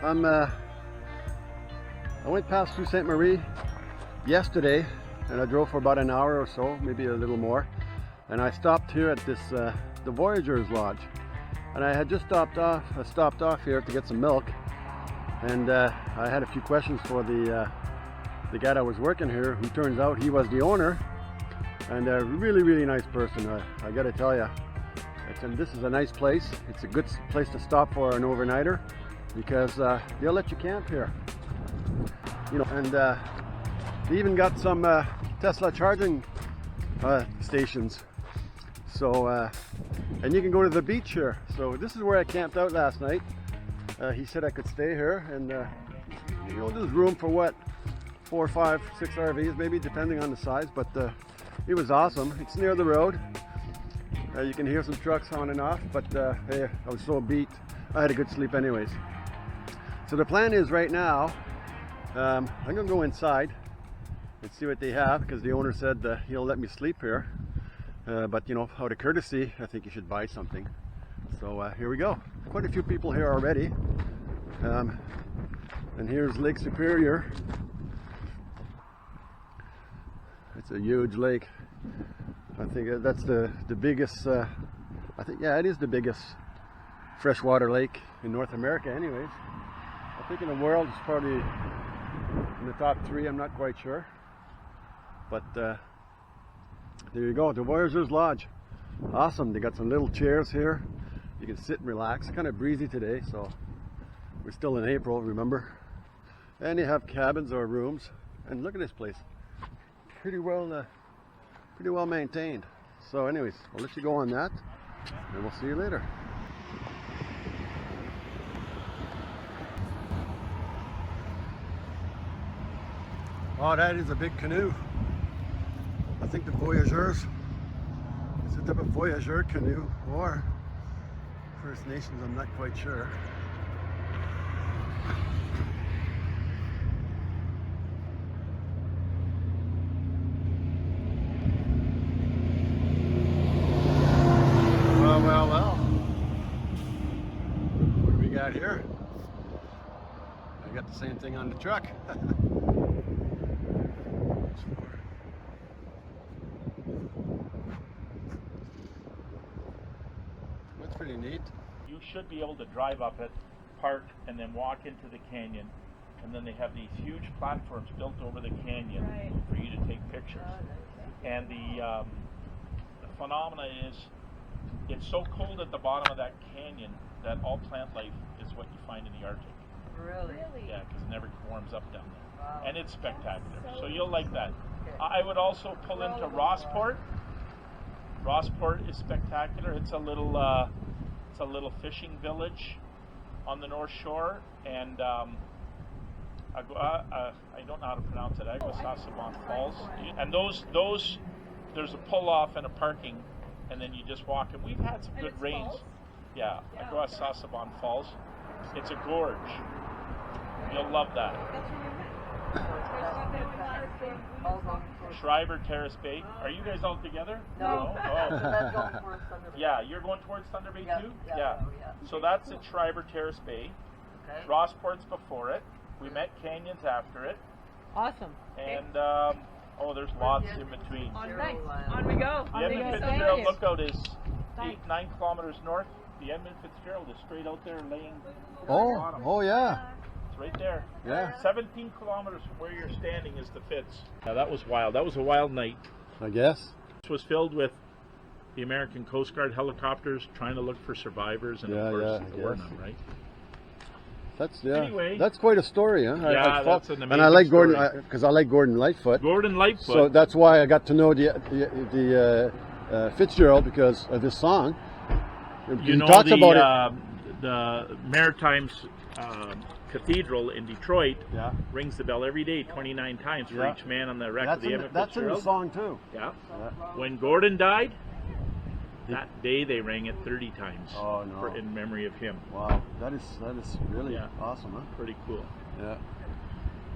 I went past through Ste. Marie yesterday, and I drove for about an hour or so, maybe a little more, and I stopped here at this the Voyageurs lodge, and I had just stopped off here to get some milk, and I had a few questions for the guy that was working here, who turns out he was the owner, and a really nice person. I gotta tell you, this is a nice place. It's a good place to stop for an overnighter, because they'll let you camp here, you know, and they even got some Tesla charging stations. So and you can go to the beach here. So this is where I camped out last night. He said I could stay here, and you know, there's room for what, 4, 5, 6 RVs maybe, depending on the size. But it was awesome. It's near the road. You can hear some trucks on and off, but hey, I was so beat. I had a good sleep anyways. So the plan is right now, I'm gonna go inside and see what they have, because the owner said he'll let me sleep here. But you know, out of courtesy, I think you should buy something. So here we go. Quite a few people here already. And here's Lake Superior. It's a huge lake. I think that's the biggest, I think, yeah, it is the biggest freshwater lake in North America anyways. I think in the world it's probably in the top 3, I'm not quite sure. But there you go, the Voyageurs Lodge. Awesome, they got some little chairs here. You can sit and relax. Kind of breezy today, so we're still in April, remember? And they have cabins or rooms. And look at this place. Pretty well maintained. So anyways, I'll let you go on that, and we'll see you later. Oh, that is a big canoe. I think the Voyageurs, it's a type of Voyageur canoe, or First Nations, I'm not quite sure. Well. What do we got here? I got the same thing on the truck. That's pretty neat. You should be able to drive up it, park, and then walk into the canyon. And then they have these huge platforms built over the canyon for you to take pictures. And the phenomena is, it's so cold at the bottom of that canyon that all plant life is what you find in the Arctic. Really? Yeah, because it never warms up down there. Wow. And it's spectacular. So you'll like that. Okay. I would also pull into Rossport. Rossport is spectacular. It's a little fishing village on the North Shore, and I don't know how to pronounce it. Agua Falls. And those there's a pull off and a parking, and then you just walk. And we've had some good rains. Falls? Yeah, Agua Falls. It's a gorge. You'll love that. Schreiber Terrace Bay. Are you guys all together? No. Oh. Yeah, you're going towards Thunder Bay too? Yeah. So that's at Schreiber Terrace Bay. Okay. Rossport's before it. We met Canyons after it. Awesome. And there's lots in between. On we go. The Edmund Fitzgerald lookout is 9 kilometers north. The Edmund Fitzgerald is straight out there laying. Oh yeah. It's right there. Yeah. 17 kilometers from where you're standing is the Fitz. Now that was wild. That was a wild night. I guess. This was filled with the American Coast Guard helicopters trying to look for survivors, and of course there were none, right? Anyway, that's quite a story, huh? Yeah, that's an amazing and I like story. Gordon, because I like Gordon Lightfoot. Gordon Lightfoot. So that's why I got to know the Fitzgerald, because of this song. You know, talks about the Maritimes Cathedral in Detroit rings the bell every day 29 times for each man on the wreck of the Edmund Fitzgerald. That's in the song too. Yeah. When Gordon died, that day they rang it 30 times in memory of him. Wow, that is really awesome, huh? Pretty cool. Yeah.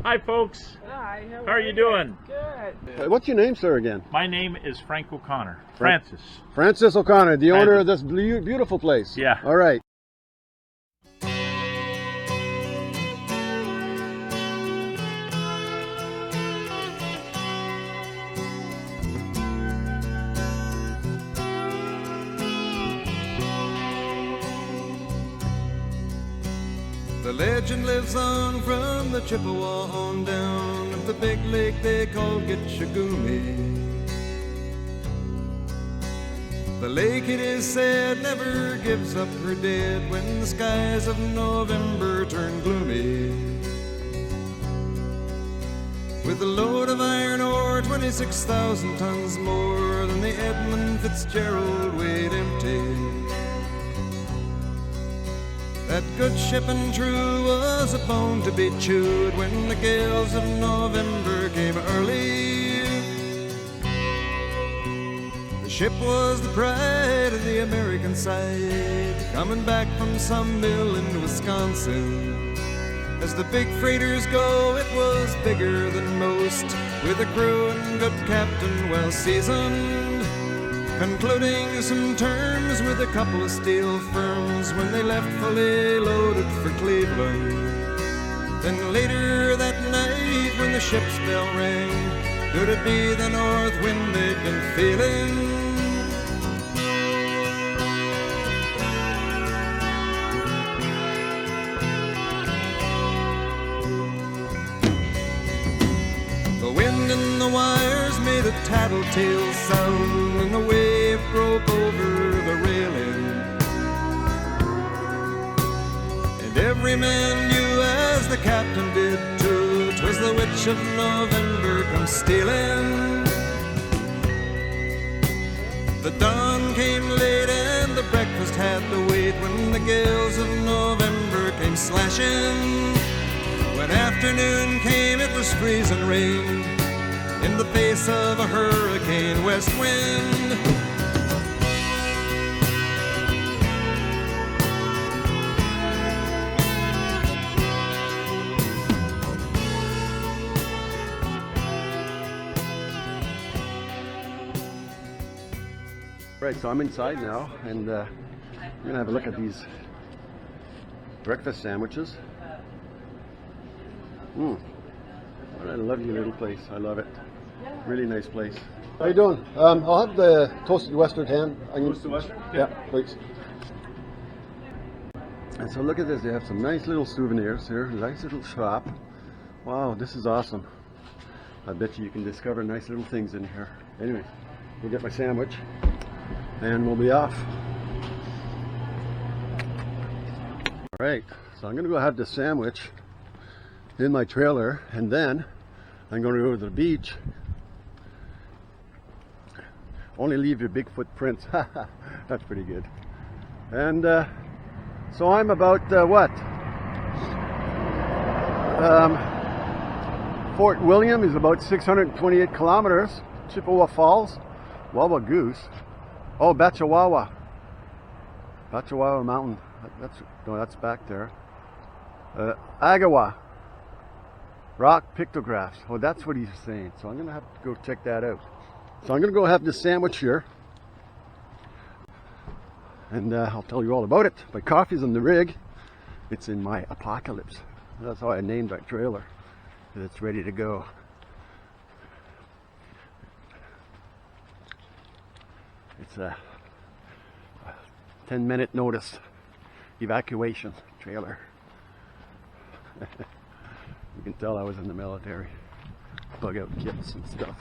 Hi, folks. Hi. How are you doing? Good. What's your name, sir, again? My name is Frank O'Connor. Francis. Francis O'Connor, the owner of this beautiful place. Yeah. All right. The legend lives on from the Chippewa on down of the big lake they call Gitchagumi. The lake, it is said, never gives up her dead when the skies of November turn gloomy. With a load of iron ore, 26,000 tons more than the Edmund Fitzgerald weighed empty. That good ship and true was a bone to be chewed when the gales of November came early. The ship was the pride of the American side, coming back from some mill in Wisconsin. As the big freighters go, it was bigger than most, with a crew and good captain well seasoned, concluding some terms with a couple of steel firms when they left fully loaded for Cleveland. Then later that night when the ship's bell rang, could it be the north wind they'd been feeling? The wind in the wires made a tattletale sound, and the wave broke over the railing. And every man knew, as the captain did too, 'twas the witch of November come stealing. The dawn came late and the breakfast had to wait when the gales of November came slashing. When afternoon came, it was freezing rain in the face of a hurricane west wind. Right, so I'm inside now, and I'm gonna have a look at these breakfast sandwiches. What a lovely little place. I love it. Really nice place. How you doing? I'll have the toasted Western ham. Toasted Western? Yeah, please. And so look at this. They have some nice little souvenirs here. Nice little shop. Wow, this is awesome. I bet you can discover nice little things in here. Anyway, we'll get my sandwich and we'll be off. All right, so I'm gonna go have the sandwich in my trailer, and then I'm going to go to the beach. Only leave your big footprints. That's pretty good. And so I'm about Fort William is about 628 kilometers. Chippewa Falls, Wawa Goose. Oh, Batchawawa Mountain. That's back there. Agawa. Rock pictographs. Oh, that's what he's saying. So I'm going to have to go check that out. So I'm going to go have this sandwich here. And I'll tell you all about it. My coffee's in the rig. It's in my Apocalypse. That's how I named that trailer. It's ready to go. It's a 10-minute notice evacuation trailer. You can tell I was in the military. Bug out kits and stuff.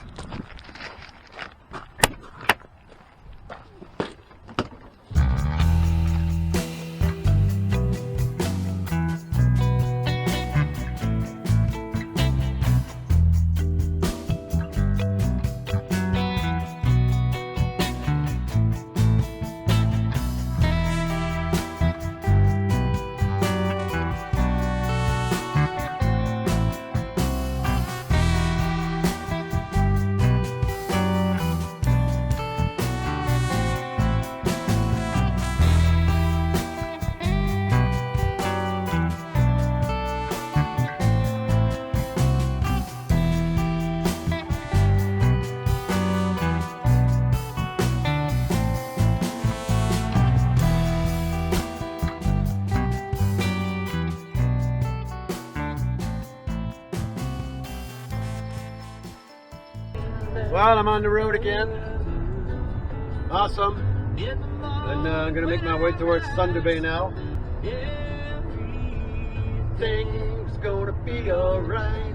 Well, I'm on the road again. Awesome. And I'm going to make my way towards Thunder Bay now. be alright.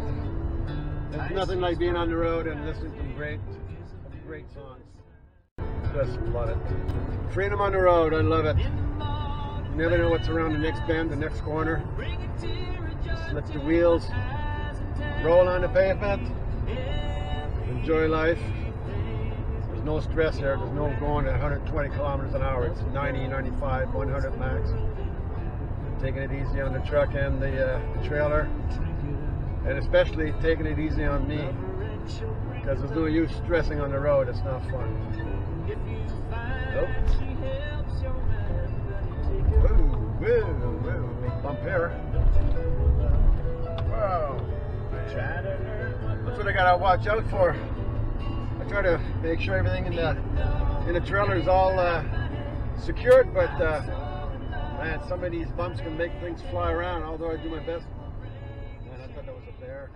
There's nothing like being on the road and listening to great songs. Just love it. Freedom on the road, I love it. You never know what's around the next bend, the next corner. Just let the wheels roll on the pavement. Enjoy life. There's no stress here. There's no going at 120 kilometers an hour. It's 90, 95, 100 max. Taking it easy on the truck and the trailer. And especially taking it easy on me. Because there's no use stressing on the road. It's not fun. Nope. Whoa, big bump here. Wow. That's what I gotta watch out for. I try to make sure everything in the trailer is all secured, but man, some of these bumps can make things fly around, although I do my best. Man, I thought that was a bear.